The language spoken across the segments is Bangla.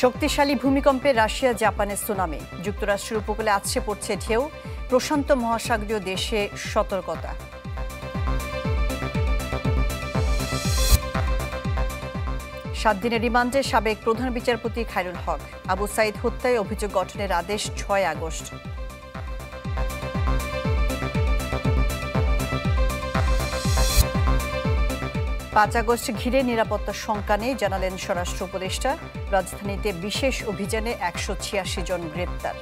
শক্তিশালী ভূমিকম্পে রাশিয়া জাপানের সুনামি, যুক্তরাষ্ট্রের উপকূলে আছড়ে পড়ছে ঢেউ, প্রশান্ত মহাসাগরীয় দেশে সতর্কতা। সাত দিনের রিমান্ডে সাবেক প্রধান বিচারপতি খায়রুল হক, আবু সাইদ হত্যায় অভিযোগ গঠনের আদেশ ৬ আগস্ট। ৫ আগস্ট ঘিরে নিরাপত্তার শঙ্কা নেই, জানালেন স্বরাষ্ট্র উপদেষ্টা। রাজধানীতে বিশেষ অভিযানে ১৮৬ জন গ্রেপ্তার।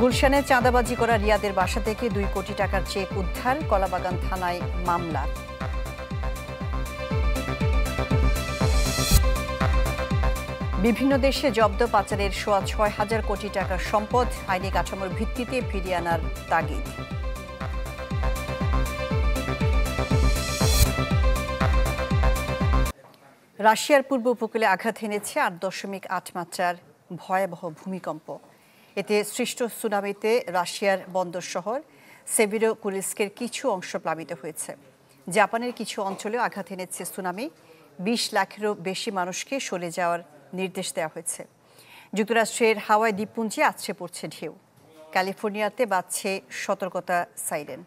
গুলশানে চাঁদাবাজি করা রিয়াদের বাসা থেকে ২ কোটি টাকার চেক উদ্ধার, কলাবাগান থানায় মামলা। বিভিন্ন দেশে জব্দ পাচারের সোয়া ৬,০০০ কোটি টাকার সম্পদ, আইনি কাঠামোর ভিত্তিতে ফিরিয়ে আনার তাগিদ। রাশিয়ার পূর্ব উপকূলে আঘাত এনেছে ৮.৮ মাত্রার ভয়াবহ ভূমিকম্প। এতে সৃষ্ট সুনামিতে রাশিয়ার বন্দর শহর সেভেরোকুরিস্কের কিছু অংশ প্লাবিত হয়েছে। জাপানের কিছু অঞ্চলেও আঘাত এনেছে সুনামি। ২০ লাখেরও বেশি মানুষকে সরে যাওয়ার নির্দেশ দেওয়া হয়েছে। যুক্তরাষ্ট্রের হাওয়াই দ্বীপপুঞ্জে আছড়ে পড়ছে ঢেউ। ক্যালিফোর্নিয়াতে বাজছে সতর্কতা সাইরেন।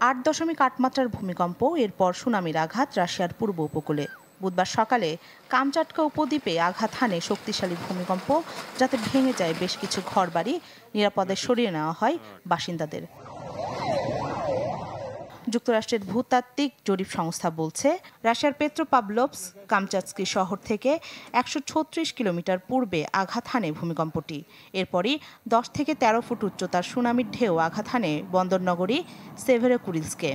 ৮.৮ মাত্রার ভূমিকম্প, এরপর সুনামির আঘাত রাশিয়ার পূর্ব উপকূলে। বুধবার সকালে কামচাটকা উপদ্বীপে আঘাত হানে শক্তিশালী ভূমিকম্প, যাতে ভেঙে যায় বেশ কিছু ঘরবাড়ি। নিরাপদে সরিয়ে নেওয়া হয় বাসিন্দাদের। যুক্তরাষ্ট্রের ভূতাত্ত্বিক জরিপ সংস্থা বলছে, রাশিয়ার পেট্রোপাভলভস্ক কামচাটস্কি শহর থেকে ১৩৬ কিলোমিটার পূর্বে আঘাত হানে ভূমিকম্পটি। এরপরই ১০ থেকে ১৩ ফুট উচ্চতার সুনামির ঢেউ আঘাত হানে বন্দরনগরী সেভেরোকুরিস্কে,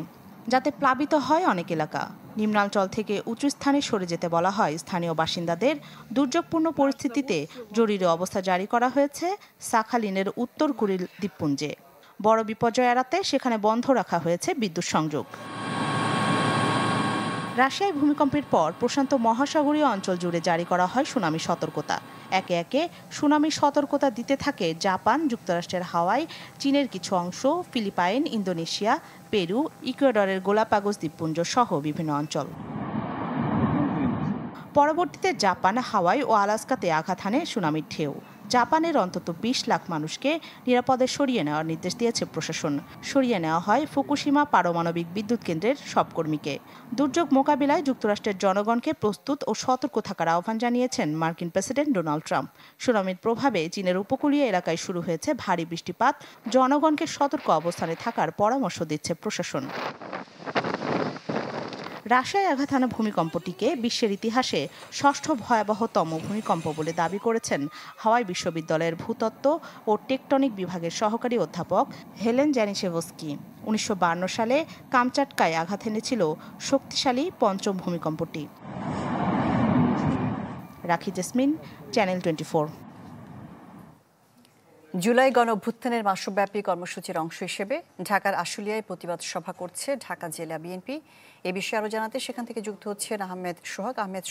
যাতে প্লাবিত হয় অনেক এলাকা। নিম্নাঞ্চল থেকে উঁচু স্থানে সরে যেতে বলা হয় স্থানীয় বাসিন্দাদের। দুর্যোগপূর্ণ পরিস্থিতিতে জরুরি অবস্থা জারি করা হয়েছে সাখালিনের উত্তর কুরিল দ্বীপপুঞ্জে। বড় বিপর্যয় এড়াতে সেখানে বন্ধ রাখা হয়েছে বিদ্যুৎ সংযোগ। রাশিয়ায় ভূমিকম্পের পর প্রশান্ত মহাসাগরীয় অঞ্চল জুড়ে জারি করা হয় সুনামি সতর্কতা। একে একে সুনামি সতর্কতা দিতে থাকে জাপান, যুক্তরাষ্ট্রের হাওয়াই, চীনের কিছু অংশ, ফিলিপাইন, ইন্দোনেশিয়া, পেরু, ইকুয়েডরের গোলাপাগোস দ্বীপপুঞ্জ সহ বিভিন্ন অঞ্চল। পরবর্তীতে জাপান, হাওয়াই ও আলাস্কাতে আঘাত হানে সুনামির ঢেউ। জাপানের অন্তত ২০ লাখ মানুষকে নিরাপদে সরিয়ে নেওয়ার নির্দেশ দিয়েছে প্রশাসন। সরিয়ে নেওয়া হয় ফুকুশিমা পারমাণবিক বিদ্যুৎ কেন্দ্রের সব কর্মীকে। দুর্যোগ মোকাবিলায় যুক্তরাষ্ট্রের জনগণকে প্রস্তুত ও সতর্ক থাকার আহ্বান জানিয়েছেন মার্কিন প্রেসিডেন্ট ডোনাল্ড ট্রাম্প। সুনামির প্রভাবে চীনের উপকূলীয় এলাকায় শুরু হয়েছে ভারী বৃষ্টিপাত। জনগণকে সতর্ক অবস্থানে থাকার পরামর্শ দিচ্ছে প্রশাসন। রাশিয়ায় আঘাত হানা ভূমিকম্পটিকে বিশ্বের ইতিহাসে ৬ষ্ঠ ভয়াবহতম ভূমিকম্প বলে দাবি করেছেন হাওয়াই বিশ্ববিদ্যালয়ের ভূতত্ত্ব ও টেকটনিক বিভাগের সহকারী অধ্যাপক হেলেন জানিশেভস্কি। ১৯৫২ সালে কামচাটকায় আঘাত এনেছিল শক্তিশালী পঞ্চম ভূমিকম্পটি। রাখি জেসমিন, চ্যানেল 24। জুলাই গণঅভ্যুত্থানের মাসব্যাপী কর্মসূচির অংশ হিসেবে ঢাকার আশুলিয়ায় প্রতিবাদ সভা করছে ঢাকা জেলা বিএনপি। এ বিষয়ে আরও জানাতে সেখান থেকে যুক্ত হচ্ছেন আহমেদ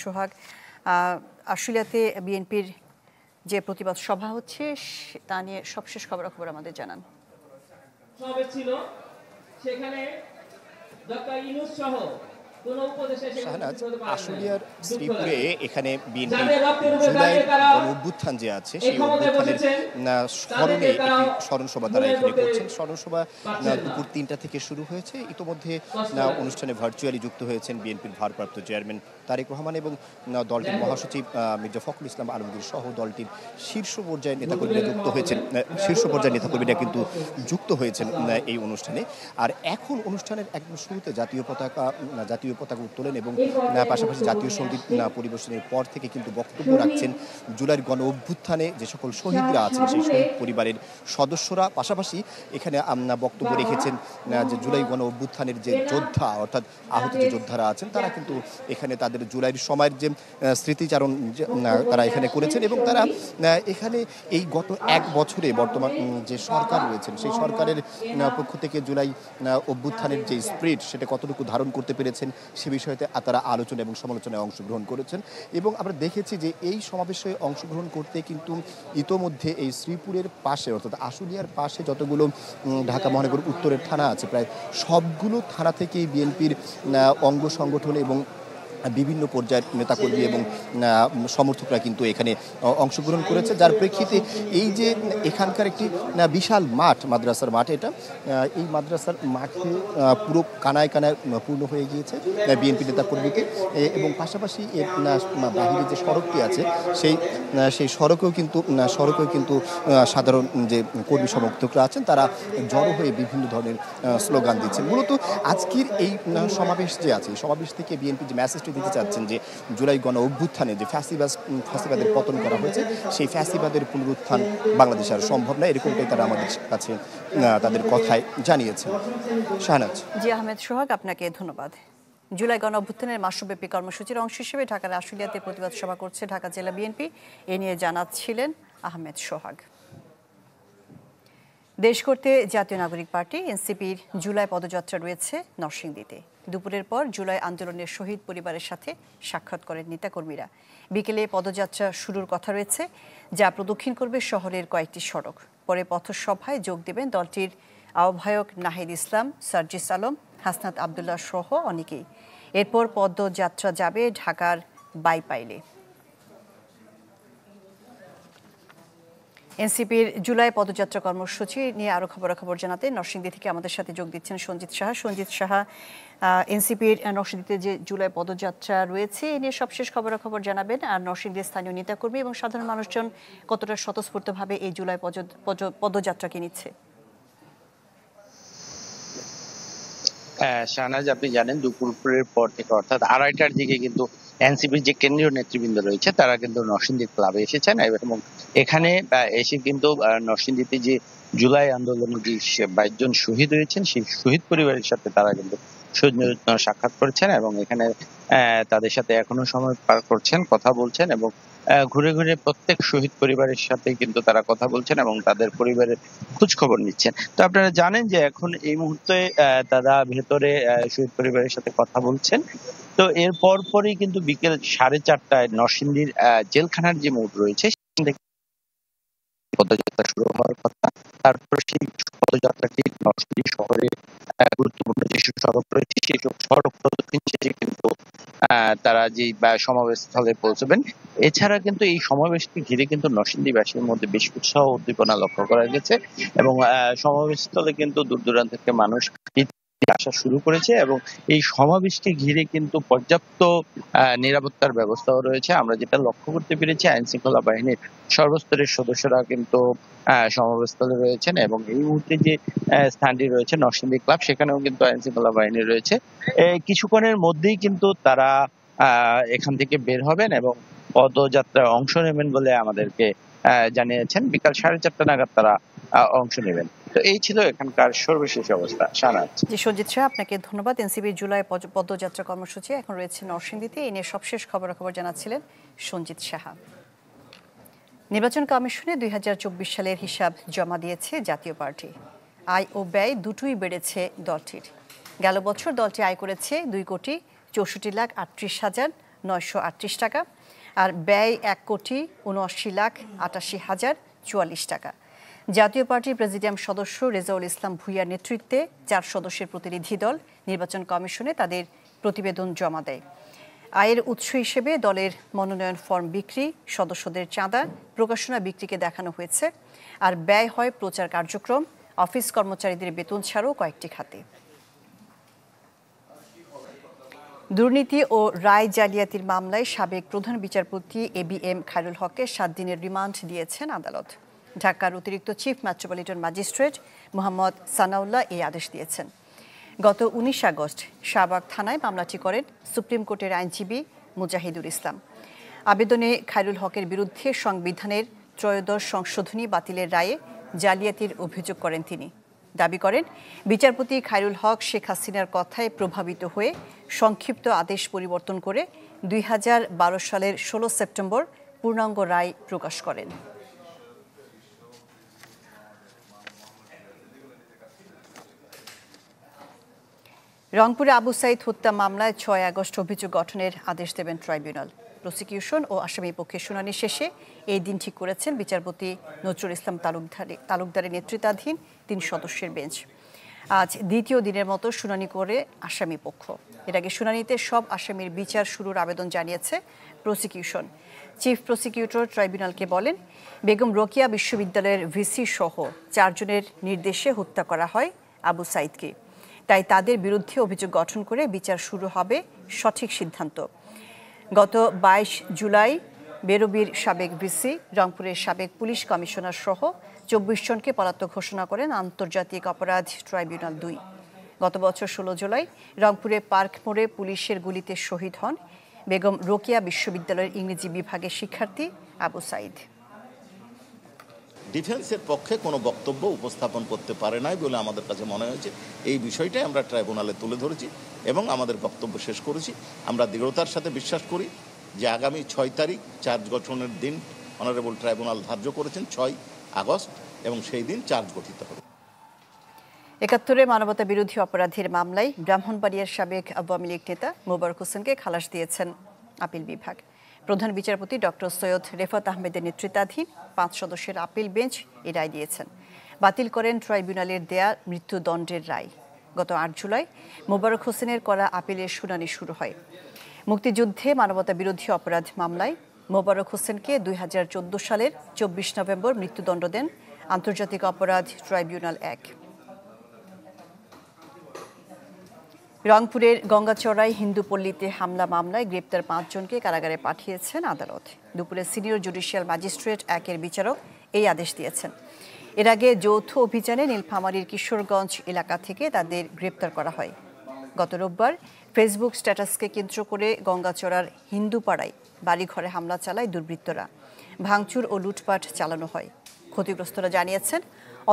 সোহাগ। আশুলিয়াতে বিএনপির যে প্রতিবাদ সভা হচ্ছে তা নিয়ে সবশেষ খবরাখবর আমাদের জানান। শাহনাজ, আশুলিয়ার শ্রীপুরে এখানে বিএনপি জুলাই গণঅভ্যুত্থান যে আছে সেই অভ্যুত্থানের স্মরণে একটি স্মরণসভা তারা এখানে করছেন। স্মরণসভা দুপুর ৩টা থেকে শুরু হয়েছে। ইতোমধ্যে অনুষ্ঠানে ভার্চুয়ালি যুক্ত হয়েছেন বিএনপির ভারপ্রাপ্ত চেয়ারম্যান তারেক রহমান এবং দলটির মহাসচিব মির্জা ফখরুল ইসলাম আলমগীর সহ দলটির শীর্ষ পর্যায়ের নেতাকর্মীরা কিন্তু যুক্ত হয়েছেন এই অনুষ্ঠানে। আর এখন অনুষ্ঠানের একদম শুরুতে জাতীয় পতাকা উত্তোলন এবং পাশাপাশি জাতীয় সঙ্গীত পরিবেশনের পর থেকে কিন্তু বক্তব্য রাখছেন জুলাইয়ের গণ অভ্যুত্থানে যে সকল শহীদরা আছেন সেই শহীদ পরিবারের সদস্যরা। পাশাপাশি এখানে বক্তব্য রেখেছেন যে জুলাই গণ অভ্যুত্থানের যে যোদ্ধা, অর্থাৎ আহত যে যোদ্ধারা আছেন তারা কিন্তু এখানে তাদের জুলাইয়ের সময়ের যে স্মৃতিচারণ তারা এখানে করেছেন এবং তারা এখানে এই গত ১ বছরে বর্তমান যে সরকার রয়েছেন সেই সরকারের পক্ষ থেকে জুলাই অভ্যুত্থানের যে স্পিরিট সেটা কতটুকু ধারণ করতে পেরেছেন সে বিষয়তে তারা আলোচনা এবং সমালোচনায় অংশগ্রহণ করেছেন। এবং আমরা দেখেছি যে এই সমাবেশে অংশগ্রহণ করতে কিন্তু ইতোমধ্যে এই শ্রীপুরের পাশে অর্থাৎ আশুলিয়ার পাশে যতগুলো ঢাকা মহানগর উত্তরের থানা আছে প্রায় সবগুলো থানা থেকেই বিএনপির অঙ্গ সংগঠন এবং বিভিন্ন পর্যায়ের নেতাকর্মী এবং সমর্থকরা কিন্তু এখানে অংশগ্রহণ করেছে, যার প্রেক্ষিতে এই যে এখানকার একটি বিশাল মাঠ, মাদ্রাসার মাঠ, এটা এই মাদ্রাসার মাঠে পুরো কানায় কানায় পূর্ণ হয়ে গিয়েছে বিএনপি নেতাকর্মীকে। এবং পাশাপাশি এর বাহিরে যে সড়কটি আছে সেই সড়কেও কিন্তু সাধারণ যে কর্মী সমর্থকরা আছেন তারা জড়ো হয়ে বিভিন্ন ধরনের স্লোগান দিচ্ছেন। মূলত আজকের এই সমাবেশ যে আছে, সমাবেশ থেকে বিএনপি যে মেসেজ দিতে চাচ্ছেন যে জুলাই গণ অভ্যুত্থানে যে ফ্যাসিবাদের পতন করা হয়েছে, সেই ফ্যাসিবাদের পুনরুত্থান বাংলাদেশে আর সম্ভব নয়, এরকমটাই তারা আমাদের কাছে তাদের কথায় জানিয়েছেন। শাহনাজ। জি আহমেদ সোহাগ, আপনাকে ধন্যবাদ। জুলাই গণ অভ্যুত্থানের মাসব্যাপী কর্মসূচির অংশ হিসেবে ঢাকার আশুলিয়াতে প্রতিবাদ সভা করছে ঢাকা জেলা বিএনপি। এ নিয়ে জানাচ্ছিলেন আহমেদ সোহাগ। দেশ করতে জাতীয় নাগরিক পার্টি এনসিপির জুলাই পদযাত্রা রয়েছে নরসিংদীতে। দুপুরের পর জুলাই আন্দোলনের শহীদ পরিবারের সাথে সাক্ষাৎ করেন নেতাকর্মীরা। বিকেলে পদযাত্রা শুরুর কথা রয়েছে, যা প্রদক্ষিণ করবে শহরের কয়েকটি সড়ক। পরে পথসভায় যোগ দেবেন দলটির আহ্বায়ক নাহিদ ইসলাম, সার্জিস আলম, হাসনাত আবদুল্লাহ সহ অনেকেই। এরপর পদযাত্রা যাবে ঢাকার বাইপাইলে। এনসিপির জুলাই পদযাত্রা কর্মসূচি নিয়ে আরো খবরাখবর জানাতে নরসিংদী থেকে আমাদের সাথে যোগ দিচ্ছেন সঞ্জিত সাহা। সঞ্জিত সাহা, এনসিপির নরসিংদীতে যে জুলাই পদযাত্রা রয়েছে এ নিয়ে সবশেষ খবরাখবর জানাবেন। আর নরসিংদীর স্থানীয় নেতাকর্মী এবং সাধারণ মানুষজন কতটা স্বতঃস্ফূর্তভাবে এই জুলাই পদযাত্রাকে নিচ্ছে? শাহনাজ, আপনি জানেন দুপুরের পর থেকে অর্থাৎ 2:30টার দিকে কিন্তু এনসিপির যে কেন্দ্রীয় নেতৃবৃন্দ রয়েছে তারা কিন্তু নরসিংদী ক্লাবে এসেছেন এবং এখানে এসে কিন্তু নরসিংদীতে যে জুলাই আন্দোলনে যে 22 জন শহীদ হয়েছেন সেই শহীদ পরিবারের সাথে তারা কিন্তু সাক্ষাৎ করেছেন এবং এখানে তাদের সাথে এখনো সময় পার করছেন, কথা বলছেন এবং ঘুরে ঘুরে প্রত্যেক শহীদ পরিবারের সাথে কিন্তু তারা কথা বলছেন এবং তাদের পরিবারের খোঁজ খবর নিচ্ছেন। তো আপনারা জানেন যে এখন এই মুহূর্তে তারা ভেতরে শহীদ পরিবারের সাথে কথা বলছেন। তো এর পরপরই কিন্তু বিকেল 4:30টায় নরসিংদীর জেলখানার যে মোড় রয়েছে সেখান থেকে পদযাত্রা শুরু হওয়ার কথা। তারপর সেই পদযাত্রাটি নরসিংদী শহরে গুরুত্বপূর্ণ যেসব সড়ক রয়েছে সেসব সড়ক প্রদক্ষিণ শেষে কিন্তু তারা যে সমাবেশ স্থলে পৌঁছবেন। এছাড়া কিন্তু এই সমাবেশকে ঘিরে কিন্তু নরসিংদীবাসীর মধ্যে বেশ উৎসাহ উদ্দীপনা লক্ষ্য করা গেছে এবং সমাবেশ স্থলে কিন্তু দূর দূরান্ত থেকে মানুষ আসা শুরু করেছে এবং এই সমাবেশকে ঘিরে কিন্তু পর্যাপ্ত নিরাপত্তার ব্যবস্থাও রয়েছে। আমরা যেটা লক্ষ্য করতে পেরেছি, আইন শৃঙ্খলা বাহিনীর সর্বস্তরের সদস্যরা কিন্তু সমাবেশস্থলে রয়েছেন এবং এই মুহূর্তে যে স্থানটি রয়েছে নরসিংদী ক্লাব, সেখানেও কিন্তু আইন শৃঙ্খলা বাহিনী রয়েছে। কিছুক্ষণের মধ্যেই কিন্তু তারা এখান থেকে বের হবেন এবং পদযাত্রায় অংশ নেবেন বলে আমাদেরকে জানিয়েছেন। বিকাল 4:30 নাগাদ তারা অংশ নেবেন। তো এই ছিল এখানকার সর্বশেষ অবস্থা। শাহনাজ। জি সঞ্জিত সাহা, আপনাকে ধন্যবাদ। এনসিপির জুলাই পদযাত্রা কর্মসূচি এখন রয়েছে নরসিংদীতে। এই নিয়ে সবশেষ খবরাখবর জানাচ্ছিলেন সঞ্জিত সাহা। নির্বাচন কমিশনে 2024 সালের হিসাব জমা দিয়েছে জাতীয় পার্টি। আয় ও ব্যয় দুটোই বেড়েছে দলটির। গেল বছর দলটি আয় করেছে 2,64,38,938 টাকা আর ব্যয় 1,79,88,044 টাকা। জাতীয় পার্টির প্রেসিডিয়াম সদস্য রেজাউল ইসলাম ভূঁইয়ার নেতৃত্বে 4 সদস্যের প্রতিনিধি দল নির্বাচন কমিশনে তাদের প্রতিবেদন জমা দেয়। আয়ের উৎস হিসেবে দলের মনোনয়ন ফর্ম বিক্রি, সদস্যদের চাঁদা, প্রকাশনা বিক্রিকে দেখানো হয়েছে। আর ব্যয় হয় প্রচার কার্যক্রম, অফিস কর্মচারীদের বেতন ছাড়াও কয়েকটি খাতে। দুর্নীতি ও রায় জালিয়াতির মামলায় সাবেক প্রধান বিচারপতি ABM খায়রুল হককে 7 দিনের রিমান্ড দিয়েছেন আদালত। ঢাকার অতিরিক্ত chief metropolitan magistrate Mohammad Sanaullah এই আদেশ দিয়েছেন। গত 19 আগস্ট শাহবাগ থানায় মামলাটি করেন সুপ্রিম কোর্টের আইনজীবী মুজাহিদুল ইসলাম। আবেদনে খায়রুল হকের বিরুদ্ধে সংবিধানের 13 সংশোধনী বাতিলের রায়ে জালিয়াতির অভিযোগ করেন তিনি। দাবি করেন বিচারপতি খায়রুল হক শেখ হাসিনার কথায় প্রভাবিত হয়ে সংক্ষিপ্ত আদেশ পরিবর্তন করে 2012 সালের 16 সেপ্টেম্বর পূর্ণাঙ্গ রায় প্রকাশ করেন। রংপুরে আবু সাইদ হত্যা মামলায় ৬ আগস্ট অভিযোগ গঠনের আদেশ দেবেন ট্রাইব্যুনাল। প্রসিকিউশন ও আসামি পক্ষের শুনানি শেষে এই দিন ঠিক করেছেন বিচারপতি নজরুল ইসলাম তালুকদারের নেতৃত্বাধীন ৩ সদস্যের বেঞ্চ। আজ দ্বিতীয় দিনের মতো শুনানি করে আসামি পক্ষ। এর আগে শুনানিতে সব আসামির বিচার শুরুর আবেদন জানিয়েছে প্রসিকিউশন। চিফ প্রসিকিউটর ট্রাইব্যুনালকে বলেন, বেগম রোকেয়া বিশ্ববিদ্যালয়ের ভিসি সহ ৪ জনের নির্দেশে হত্যা করা হয় আবু সাইদকে। তাই তাদের বিরুদ্ধে অভিযোগ গঠন করে বিচার শুরু হবে সঠিক সিদ্ধান্ত। গত ২২ জুলাই বেরোবির সাবেক ভিসি, রংপুরের সাবেক পুলিশ কমিশনার সহ ২৪ জনকে পলাতক ঘোষণা করেন আন্তর্জাতিক অপরাধ ট্রাইব্যুনাল ২। গত বছর ১৬ জুলাই রংপুরে পার্ক মোড়ে পুলিশের গুলিতে শহীদ হন বেগম রোকেয়া বিশ্ববিদ্যালয়ের ইংরেজি বিভাগের শিক্ষার্থী আবু সাইদ। ডিফেন্সের পক্ষে কোনো বক্তব্য উপস্থাপন করতে পারে নাই বলে আমাদের কাছে মনে হয়েছে। এই বিষয়টাই আমরা ট্রাইব্যুনালে তুলে ধরেছি এবং আমাদের বক্তব্য শেষ করেছি। আমরা দৃঢ়তার সাথে বিশ্বাস করি যে আগামী ৬ তারিখ চার্জ গঠনের দিন অনারেবল ট্রাইব্যুনাল ধার্য করেছেন ৬ আগস্ট, এবং সেই দিন চার্জ গঠিত হবে। ৭১ মানবতা বিরোধী অপরাধের মামলায় ব্রাহ্মণবাড়িয়ার সাবেক আওয়ামী লীগ নেতা মোবারক হোসেনকে খালাস দিয়েছেন আপিল বিভাগ। প্রধান বিচারপতি ডক্টর সৈয়দ রেফাত আহমেদের নেতৃত্বাধীন ৫ সদস্যের আপিল বেঞ্চ এই রায় দিয়েছেন। বাতিল করেন ট্রাইব্যুনালের দেয়া মৃত্যুদণ্ডের রায়। গত ৮ জুলাই মোবারক হোসেনের করা আপিলের শুনানি শুরু হয়। মুক্তিযুদ্ধে মানবতা বিরোধী অপরাধ মামলায় মোবারক হোসেনকে ২০১৪ সালের ২৪ নভেম্বর মৃত্যুদণ্ড দেন আন্তর্জাতিক অপরাধ ট্রাইব্যুনাল ১। রংপুরের গঙ্গাচড়ায় হিন্দুপল্লীতে হামলা মামলায় গ্রেপ্তার ৫ জনকে কারাগারে পাঠিয়েছেন আদালত। দুপুরে সিনিয়র জুডিশিয়াল ম্যাজিস্ট্রেট ১-এর বিচারক এই আদেশ দিয়েছেন। এর আগে যৌথ অভিযানে নীলফামারীর কিশোরগঞ্জ এলাকা থেকে তাদের গ্রেপ্তার করা হয়। গত রোববার ফেসবুক স্ট্যাটাসকে কেন্দ্র করে গঙ্গাচড়ার হিন্দুপাড়ায় বাড়িঘরে হামলা চালায় দুর্বৃত্তরা। ভাঙচুর ও লুটপাট চালানো হয়। ক্ষতিগ্রস্তরা জানিয়েছেন,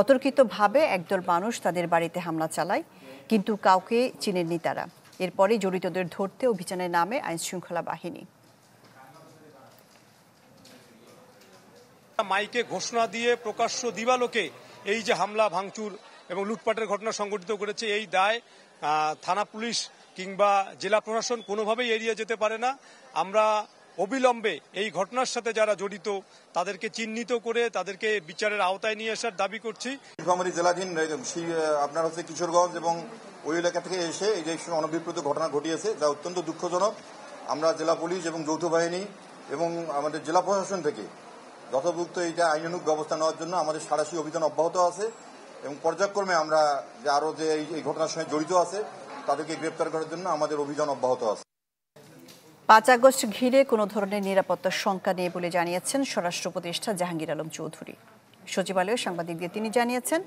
অতর্কিতভাবে একদল মানুষ তাদের বাড়িতে হামলা চালায়, কিন্তু কাউকে চিনেননি তারা। এরপরে জড়িতদের ধরতে অভিযানের নামে আইনশৃঙ্খলা বাহিনী। মাইকে ঘোষণা দিয়ে প্রকাশ্য দিবালোকে এই যে হামলা ভাঙচুর এবং লুটপাটের ঘটনা সংঘটিত করেছে, এই দায় থানা পুলিশ কিংবা জেলা প্রশাসন কোনোভাবেই এড়িয়ে যেতে পারে না। আমরা অবিলম্বে এই ঘটনার সাথে যারা জড়িত তাদেরকে চিহ্নিত করে তাদেরকে বিচারের আওতায় নিয়ে আসার দাবি করছি। নীলফামারী জেলাধীন আপনার হচ্ছে কিশোরগঞ্জ এবং ওই এলাকা থেকে এসে এই যে অনভিপ্রেত ঘটনা ঘটিয়েছে, যা অত্যন্ত দুঃখজনক। আমরা জেলা পুলিশ এবং যৌথ বাহিনী এবং আমাদের জেলা প্রশাসন থেকে যথোপযুক্ত এইটা আইনানুগ ব্যবস্থা নেওয়ার জন্য আমাদের সাঁড়াশি অভিযান অব্যাহত আছে এবং পর্যায়ক্রমে আমরা যে আরো যে এই ঘটনার সঙ্গে জড়িত আছে তাদেরকে গ্রেপ্তার করার জন্য আমাদের অভিযান অব্যাহত আছে। ৫ আগস্ট ঘিরে কোনো ধরনের নিরাপত্তার শঙ্কা নেই বলে জানিয়েছেন স্বরাষ্ট্র উপদেষ্টা জাহাঙ্গীর আলম চৌধুরী। সচিবালয়ে সাংবাদিকদের তিনি জানিয়েছেন,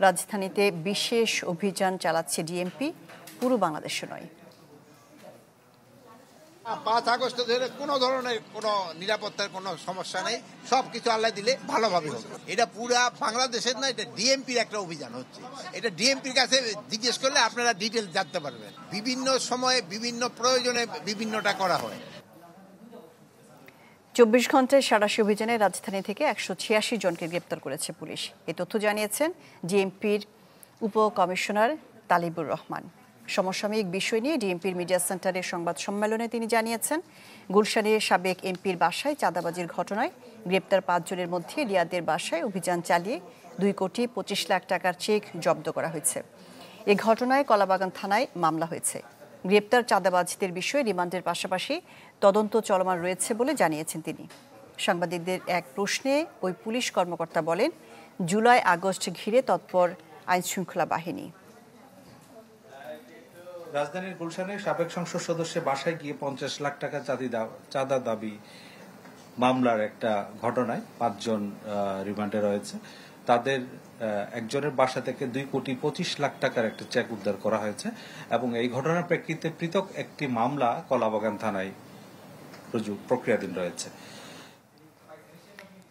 রাজধানীতে বিশেষ অভিযান চালাচ্ছে ডিএমপি, পুরো বাংলাদেশে নয়। ৫ আগস্ট ধরে কোনো ধরনের কোনো নিরাপত্তার কোনো সমস্যা নেই, সবকিছু আল্লাহ দিলে ভালোভাবে হবে। এটা পুরা বাংলাদেশের না, এটা ডিএমপির একটা অভিযান হচ্ছে। এটা ডিএমপির কাছে জিজ্ঞেস করলে আপনারা ডিটেলস জানতে পারবেন। বিভিন্ন সময়ে বিভিন্ন প্রয়োজনে বিভিন্নটা করা হয়। ২৪ ঘন্টায় সাঁড়াশি অভিযানে রাজধানী থেকে ১৮৬ জনকে গ্রেপ্তার করেছে পুলিশ। এ তথ্য জানিয়েছেন ডিএমপির উপকমিশনার তালিবুর রহমান। সমসাময়িক বিষয় নিয়ে ডিএমপির মিডিয়া সেন্টারের সংবাদ সম্মেলনে তিনি জানিয়েছেন, গুলশানের সাবেক এমপির বাসায় চাঁদাবাজির ঘটনায় গ্রেপ্তার ৫ জনের মধ্যে রিয়াদের বাসায় অভিযান চালিয়ে ২,২৫,০০,০০০ টাকার চেক জব্দ করা হয়েছে। এ ঘটনায় কলাবাগান থানায় মামলা হয়েছে। গ্রেপ্তার চাঁদাবাজদের বিষয়ে রিমান্ডের পাশাপাশি তদন্ত চলমান রয়েছে বলে জানিয়েছেন তিনি। সাংবাদিকদের এক প্রশ্নে ওই পুলিশ কর্মকর্তা বলেন, জুলাই আগস্ট ঘিরে তৎপর আইনশৃঙ্খলা বাহিনী। রাজধানীর গুলশানের সাবেক সংসদ সদস্যের বাসায় গিয়ে ৫০ লাখ টাকা চাঁদা দাবি মামলার একটা ঘটনায় ৫ জন রিমান্ডে রয়েছে। তাদের একজনের বাসা থেকে ২,২৫,০০,০০০ টাকার একটা চেক উদ্ধার করা হয়েছে এবং এই ঘটনার প্রেক্ষিতে পৃথক একটি মামলা কলাবাগান থানায় প্রক্রিয়াধীন রয়েছে।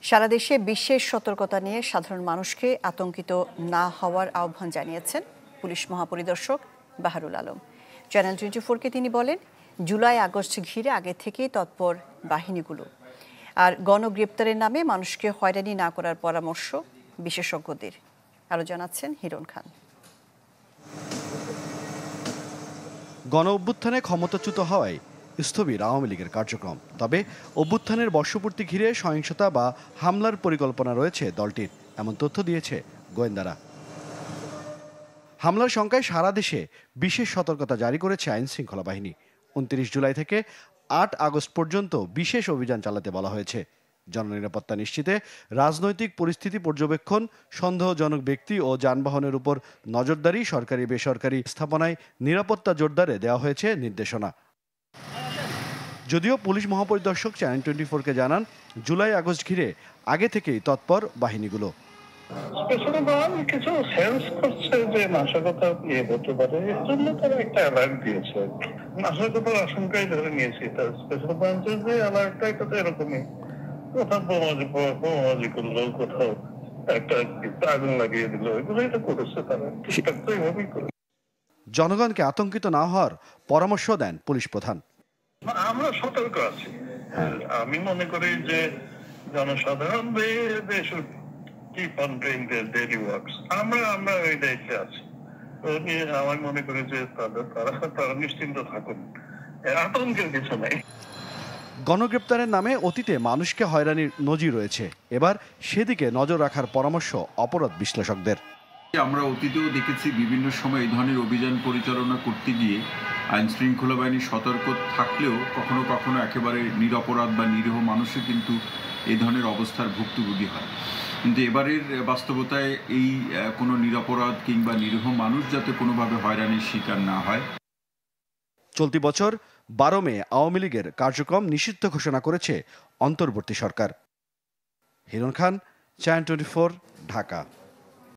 সারা দেশে বিশেষ সতর্কতা নিয়ে সাধারণ মানুষকে আতঙ্কিত না হওয়ার আহ্বান জানিয়েছেন পুলিশ মহাপরিদর্শক বাহারুল আলম। চ্যানেল 24-কে তিনি বলেন, জুলাই আগস্ট ঘিরে আগে থেকেই তৎপর বাহিনীগুলো। আর গণগ্রেপ্তারের নামে মানুষকে হয়রানি না করার পরামর্শ বিশেষজ্ঞদের। আরও জানাচ্ছেন হিরণ খান। গণ অভ্যুত্থানে ক্ষমতাচ্যুত হওয়ায় স্থবির আওয়ামী লীগের কার্যক্রম। তবে অভ্যুত্থানের বর্ষপূর্তি ঘিরে সহিংসতা বা হামলার পরিকল্পনা রয়েছে দলটির, এমন তথ্য দিয়েছে গোয়েন্দারা। হামলার শঙ্কায় সারা দেশে বিশেষ সতর্কতা জারি করেছে আইনশৃঙ্খলা বাহিনী। 29 জুলাই থেকে 8 আগস্ট পর্যন্ত বিশেষ অভিযান চালাতে বলা হয়েছে। জননিরাপত্তা নিশ্চিতে রাজনৈতিক পরিস্থিতি পর্যবেক্ষণ, সন্দেহজনক ব্যক্তি ও যানবাহনের উপর নজরদারি, সরকারি বেসরকারি স্থাপনায় নিরাপত্তা জোরদারে দেওয়া হয়েছে নির্দেশনা। যদিও পুলিশ মহাপরিদর্শক চ্যানেল 24-কে জানান, জুলাই আগস্ট ঘিরে আগে থেকেই তৎপর বাহিনীগুলো। কিছু সেন্স করছে যে নাশকতা হতে পারে, এর জন্য তারা একটা অ্যালার্ট দিয়েছে। নাশকতার আশঙ্কাই ধরে নিয়েছি। তার স্পেশাল ব্রাঞ্চের যে অ্যালার্টটা, এটা তো এরকমই, কোথাও বোমাবাজি করলো, কোথাও একটা আগুন লাগিয়ে দিল, এগুলো এটা করেছে তারা। ঠিকঠাক তো এইভাবেই করে। জনগণকে আতঙ্কিত না হওয়ার পরামর্শ দেন পুলিশ প্রধান। আমরা সতর্ক আছি। আমি মনে করি যে জনসাধারণ আমরা এই দায়িত্বে আছি। আমি মনে করি যে তারা নিশ্চিন্ত থাকুন, আতঙ্কের কিছু নেই। গণগ্রেপ্তারের নামে অতীতে মানুষকে হয়রানির নজির রয়েছে, এবার সেদিকে নজর রাখার পরামর্শ অপরাধ বিশ্লেষকদের। আমরা অতীতেও দেখেছি বিভিন্ন সময় এই ধরনের অভিযান পরিচালনা করতে গিয়ে আইন শৃঙ্খলা বাহিনী সতর্ক থাকলেও কখনো কখনো একেবারে নিরপরাধ বা নিরীহ মানুষও কিন্তু এই ধরনের অবস্থার ভুক্তভোগী হয়। কিন্তু এবারের বাস্তবতায় এই কোনো নিরপরাধ কিংবা নিরীহ মানুষ যাতে কোনোভাবে হয়রানির শিকার না হয়। চলতি বছর 12 মে আওয়ামী লীগের কার্যক্রম নিষিদ্ধ ঘোষণা করেছে অন্তর্বর্তী সরকার। হিরণ খান, চ্যানেল 24, ঢাকা।